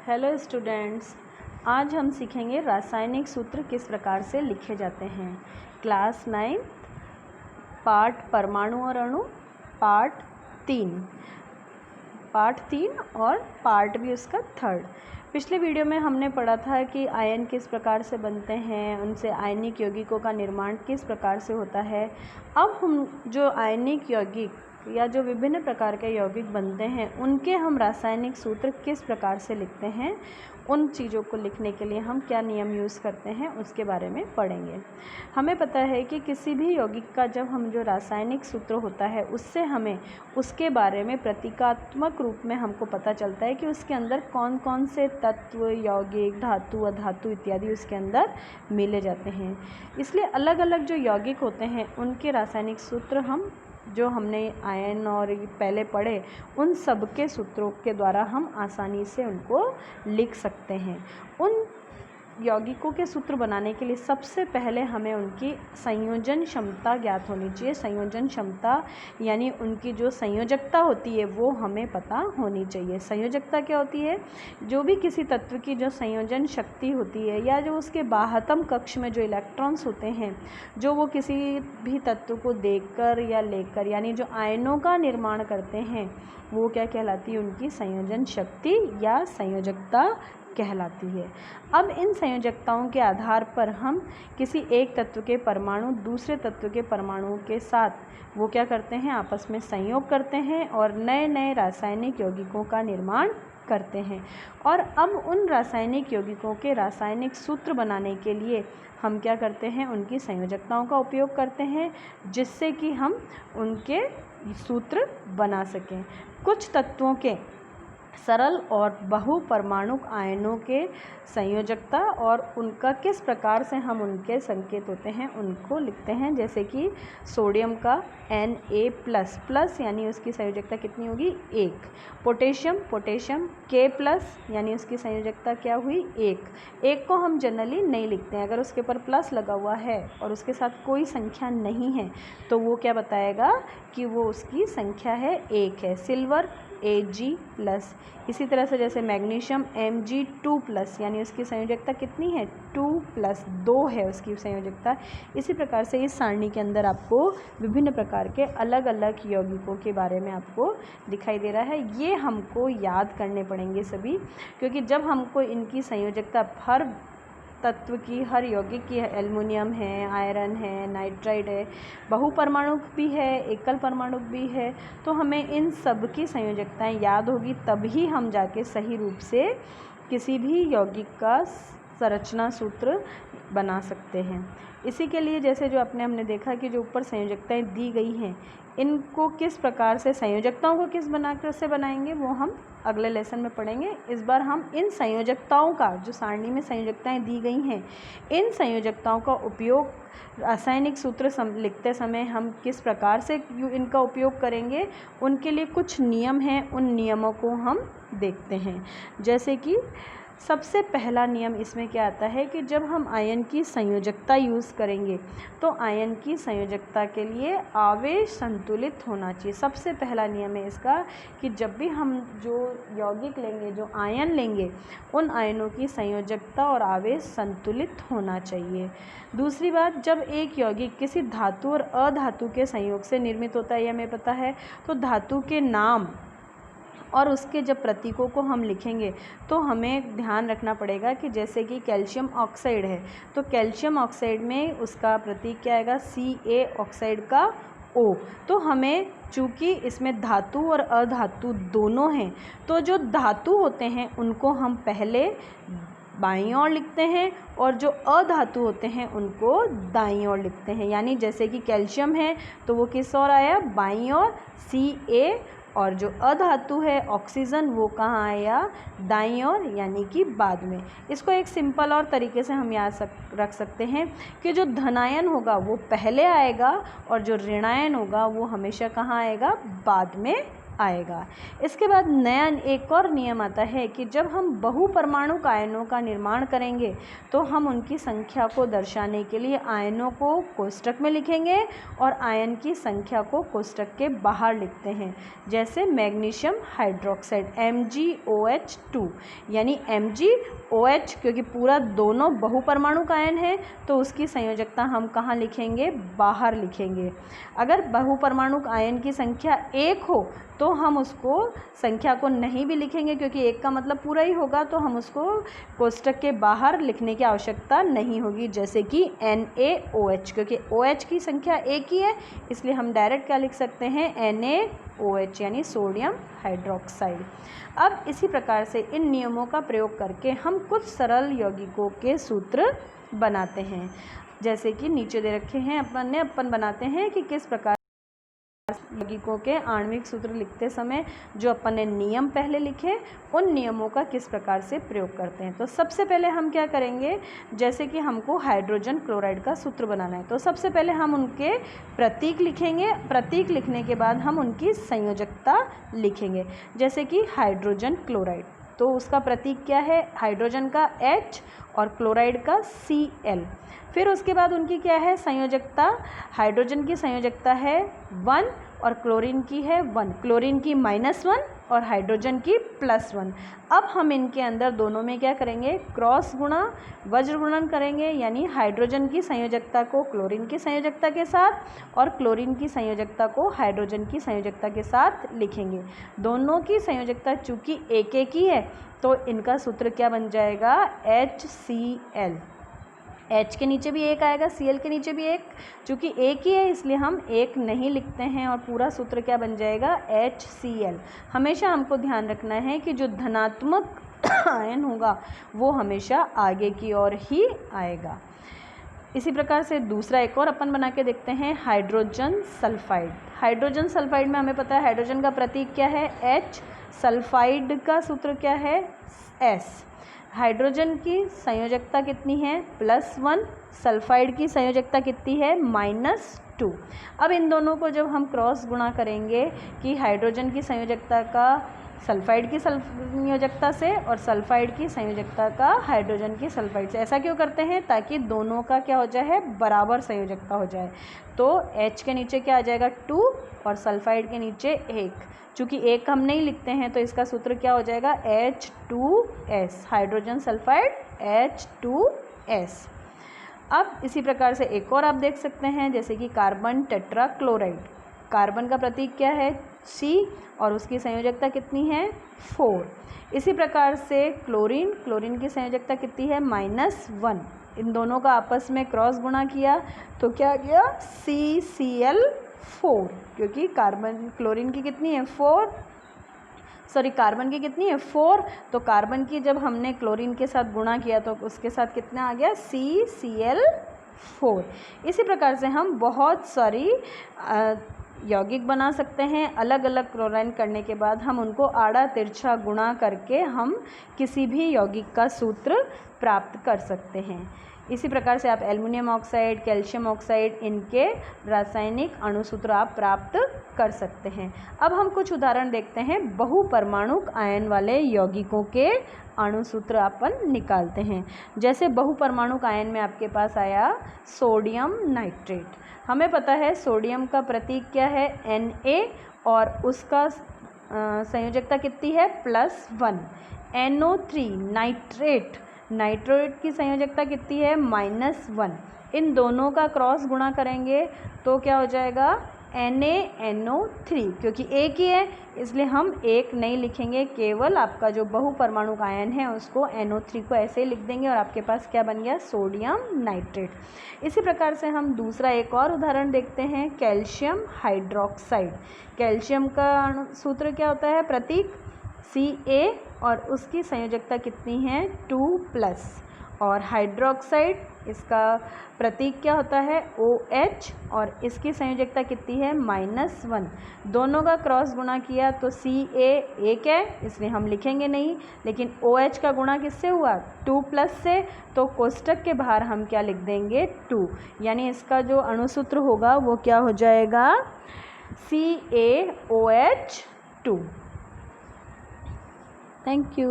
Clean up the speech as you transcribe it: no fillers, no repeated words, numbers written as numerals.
Hello students, आज हम सीखेंगे रासायनिक सूत्र किस प्रकार से लिखे जाते हैं। क्लास 9 पार्ट परमाणु और अणु पार्ट 3 और पार्ट भी उसका 3rd। पिछले वीडियो में हमने पढ़ा था कि आयन किस प्रकार से बनते हैं, उनसे आयनिक यौगिकों का निर्माण किस प्रकार से होता है। अब हम जो आयनिक यौगिक या जो विभिन्न प्रकार के यौगिक बनते हैं उनके हम रासायनिक सूत्र किस प्रकार से लिखते हैं, उन चीज़ों को लिखने के लिए हम क्या नियम यूज़ करते हैं उसके बारे में पढ़ेंगे। हमें पता है कि किसी भी यौगिक का जब हम जो रासायनिक सूत्र होता है उससे हमें उसके बारे में प्रतीकात्मक रूप में हमको पता चलता है कि उसके अंदर कौन कौन से तत्व, यौगिक, धातु, अधातु इत्यादि उसके अंदर मिले जाते हैं। इसलिए अलग अलग जो यौगिक होते हैं उनके रासायनिक सूत्र हम जो हमने आयन और पहले पढ़े उन सब के सूत्रों के द्वारा हम आसानी से उनको लिख सकते हैं। उन यौगिकों के सूत्र बनाने के लिए सबसे पहले हमें उनकी संयोजन क्षमता ज्ञात होनी चाहिए। संयोजन क्षमता यानी उनकी जो संयोजकता होती है वो हमें पता होनी चाहिए। संयोजकता क्या होती है? जो भी किसी तत्व की जो संयोजन शक्ति होती है या जो उसके बाह्यतम कक्ष में जो इलेक्ट्रॉन्स होते हैं जो वो किसी भी तत्व को देकर या लेकर यानी जो आयनों का निर्माण करते हैं वो क्या कहलाती है? उनकी संयोजन शक्ति या संयोजकता कहलाती है। अब इन संयोजकताओं के आधार पर हम किसी एक तत्व के परमाणु दूसरे तत्व के परमाणुओं के साथ वो क्या करते हैं? आपस में संयोग करते हैं और नए नए रासायनिक यौगिकों का निर्माण करते हैं। और अब उन रासायनिक यौगिकों के रासायनिक सूत्र बनाने के लिए हम क्या करते हैं? उनकी संयोजकताओं का उपयोग करते हैं जिससे कि हम उनके सूत्र बना सकें। कुछ तत्वों के सरल और बहुपरमाणुक आयनों के संयोजकता और उनका किस प्रकार से हम उनके संकेत होते हैं उनको लिखते हैं। जैसे कि सोडियम का Na++ यानी उसकी संयोजकता कितनी होगी? 1। पोटेशियम K+ यानी उसकी संयोजकता क्या हुई? 1 को हम जनरली नहीं लिखते हैं। अगर उसके ऊपर प्लस लगा हुआ है और उसके साथ कोई संख्या नहीं है तो वो क्या बताएगा कि वो उसकी संख्या है 1 है। Silver Ag+। इसी तरह से जैसे मैग्नीशियम Mg2+ यानी उसकी संयोजकता कितनी है? 2+2 है उसकी संयोजकता। इसी प्रकार से इस सारणी के अंदर आपको विभिन्न प्रकार के अलग अलग यौगिकों के बारे में आपको दिखाई दे रहा है। ये हमको याद करने पड़ेंगे सभी, क्योंकि जब हमको इनकी संयोजकता हर तत्व की, हर यौगिक की, एल्युमिनियम है, आयरन है, नाइट्राइड है, बहुपरमाणुक भी है, एकल परमाणुक भी है, तो हमें इन सब की संयोजकताएं याद होगी तभी हम जाके सही रूप से किसी भी यौगिक का संरचना सूत्र बना सकते हैं। इसी के लिए जैसे जो हमने देखा कि जो ऊपर संयोजकताएं दी गई हैं इनको किस प्रकार से संयोजकताओं को किस बनाकर से बनाएंगे वो हम अगले लेसन में पढ़ेंगे। इस बार हम इन संयोजकताओं का, जो सारणी में संयोजकताएं दी गई हैं, इन संयोजकताओं का उपयोग रासायनिक सूत्र लिखते समय हम किस प्रकार से इनका उपयोग करेंगे उनके लिए कुछ नियम हैं। उन नियमों को हम देखते हैं। जैसे कि सबसे पहला नियम इसमें क्या आता है कि जब हम आयन की संयोजकता यूज़ करेंगे तो आयन की संयोजकता के लिए आवेश संतुलित होना चाहिए। सबसे पहला नियम है इसका कि जब भी हम जो यौगिक लेंगे, जो आयन लेंगे, उन आयनों की संयोजकता और आवेश संतुलित होना चाहिए। दूसरी बात, जब एक यौगिक किसी धातु और अधातु के संयोग से निर्मित होता है, यह हमें पता है, तो धातु के नाम और उसके जब प्रतीकों को हम लिखेंगे तो हमें ध्यान रखना पड़ेगा कि जैसे कि कैल्शियम ऑक्साइड है तो कैल्शियम ऑक्साइड में उसका प्रतीक क्या आएगा? Ca ऑक्साइड का O। तो हमें चूँकि इसमें धातु और अधातु दोनों हैं तो जो धातु होते हैं उनको हम पहले बाईं ओर लिखते हैं और जो अधातु होते हैं उनको दाईं ओर लिखते हैं। यानी जैसे कि कैल्शियम है तो वो किस ओर आया? बाईं ओर Ca, और जो अधातु है ऑक्सीजन वो कहाँ आया? दाईं ओर, यानी कि बाद में। इसको एक सिंपल और तरीके से हम याद रख सकते हैं कि जो धनायन होगा वो पहले आएगा और जो ऋणायन होगा वो हमेशा कहाँ आएगा? बाद में आएगा। इसके बाद नया एक और नियम आता है कि जब हम बहुपरमाणुक आयनों का निर्माण करेंगे तो हम उनकी संख्या को दर्शाने के लिए आयनों को कोष्ठक में लिखेंगे और आयन की संख्या को कोष्ठक के बाहर लिखते हैं। जैसे मैग्नीशियम हाइड्रोक्साइड MgOH2 यानी MgOH, क्योंकि पूरा दोनों बहुपरमाणुक आयन है तो उसकी संयोजकता हम कहाँ लिखेंगे? बाहर लिखेंगे। अगर बहुपरमाणुक आयन की संख्या 1 हो तो हम उसको संख्या को नहीं भी लिखेंगे, क्योंकि 1 का मतलब पूरा ही होगा, तो हम उसको कोष्ठक के बाहर लिखने की आवश्यकता नहीं होगी। जैसे कि NaOH, क्योंकि OH की संख्या 1 ही है इसलिए हम डायरेक्ट क्या लिख सकते हैं? NaOH यानी सोडियम हाइड्रोक्साइड। अब इसी प्रकार से इन नियमों का प्रयोग करके हम कुछ सरल यौगिकों के सूत्र बनाते हैं। जैसे कि नीचे दे रखे हैं, अपन बनाते हैं कि किस प्रकार यौगिकों के आणविक सूत्र लिखते समय जो अपन ने नियम पहले लिखे उन नियमों का किस प्रकार से प्रयोग करते हैं। तो सबसे पहले हम क्या करेंगे, जैसे कि हमको हाइड्रोजन क्लोराइड का सूत्र बनाना है तो सबसे पहले हम उनके प्रतीक लिखेंगे। प्रतीक लिखने के बाद हम उनकी संयोजकता लिखेंगे। जैसे कि हाइड्रोजन क्लोराइड, तो उसका प्रतीक क्या है? हाइड्रोजन का H और क्लोराइड का Cl। फिर उसके बाद उनकी क्या है संयोजकता? हाइड्रोजन की संयोजकता है 1 और क्लोरीन की है 1, क्लोरीन की -1 और हाइड्रोजन की +1। अब हम इनके अंदर दोनों में क्या करेंगे? क्रॉस गुणा वज्र गुणन करेंगे, यानी हाइड्रोजन की संयोजकता को क्लोरीन की संयोजकता के साथ और क्लोरीन की संयोजकता को हाइड्रोजन की संयोजकता के साथ लिखेंगे। दोनों की संयोजकता चूँकि एक एक ही है तो इनका सूत्र क्या बन जाएगा? HCl। H के नीचे भी एक आएगा, Cl के नीचे भी एक, चूँकि एक ही है इसलिए हम एक नहीं लिखते हैं और पूरा सूत्र क्या बन जाएगा? HCl। हमेशा हमको ध्यान रखना है कि जो धनात्मक आयन होगा वो हमेशा आगे की ओर ही आएगा। इसी प्रकार से दूसरा एक और अपन बना के देखते हैं, हाइड्रोजन सल्फाइड। हाइड्रोजन सल्फाइड में हमें पता है हाइड्रोजन का प्रतीक क्या है? H, सल्फाइड का सूत्र क्या है? S। हाइड्रोजन की संयोजकता कितनी है? +1। सल्फाइड की संयोजकता कितनी है? -2। अब इन दोनों को जब हम क्रॉस गुणा करेंगे कि हाइड्रोजन की संयोजकता का सल्फाइड की संयोजकता से और सल्फाइड की संयोजकता का हाइड्रोजन की सल्फाइड से, ऐसा क्यों करते हैं? ताकि दोनों का क्या हो जाए? बराबर संयोजकता हो जाए। तो H के नीचे क्या आ जाएगा? 2 और सल्फाइड के नीचे 1। चूँकि एक हम नहीं लिखते हैं तो इसका सूत्र क्या हो जाएगा? H2S, hydrogen sulphide H2S। अब इसी प्रकार से एक और आप देख सकते हैं, जैसे कि कार्बन टेट्राक्लोराइड। कार्बन का प्रतीक क्या है? C और उसकी संयोजकता कितनी है? 4। इसी प्रकार से क्लोरीन, क्लोरीन की संयोजकता कितनी है? -1। इन दोनों का आपस में क्रॉस गुणा किया तो क्या गया? CCl4, क्योंकि कार्बन क्लोरीन की कितनी है? 4, सॉरी कार्बन की कितनी है? 4। तो कार्बन की जब हमने क्लोरीन के साथ गुणा किया तो उसके साथ कितना आ गया? CCl4। इसी प्रकार से हम बहुत सारी यौगिक बना सकते हैं। अलग अलग क्लोराइन करने के बाद हम उनको आड़ा तिरछा गुणा करके हम किसी भी यौगिक का सूत्र प्राप्त कर सकते हैं। इसी प्रकार से आप एल्युमिनियम ऑक्साइड, कैल्शियम ऑक्साइड, इनके रासायनिक अणुसूत्र आप प्राप्त कर सकते हैं। अब हम कुछ उदाहरण देखते हैं बहुपरमाणुक आयन वाले यौगिकों के अणुसूत्र अपन निकालते हैं। जैसे बहुपरमाणुक आयन में आपके पास आया सोडियम नाइट्रेट। हमें पता है सोडियम का प्रतीक क्या है? Na और उसका संयोजकता कितनी है? +1। NO3 नाइट्रेट, नाइट्रेट की संयोजकता कितनी है? -1। इन दोनों का क्रॉस गुणा करेंगे तो क्या हो जाएगा? NaNO3, क्योंकि एक ही है इसलिए हम एक नहीं लिखेंगे, केवल आपका जो बहुपरमाणुक आयन है उसको NO3 को ऐसे ही लिख देंगे और आपके पास क्या बन गया? Sodium nitrate. इसी प्रकार से हम दूसरा एक और उदाहरण देखते हैं, कैल्शियम हाइड्रोक्साइड। कैल्शियम का सूत्र क्या होता है? प्रतीक Ca और उसकी संयोजकता कितनी है? 2+। और हाइड्रोक्साइड, इसका प्रतीक क्या होता है? OH और इसकी संयोजकता कितनी है? -1। दोनों का क्रॉस गुणा किया तो Ca एक है इसलिए हम लिखेंगे नहीं, लेकिन OH का गुणा किससे हुआ? 2+ से, तो कोष्ठक के बाहर हम क्या लिख देंगे? 2। यानी इसका जो अणुसूत्र होगा वो क्या हो जाएगा? CaOH 2। Thank you.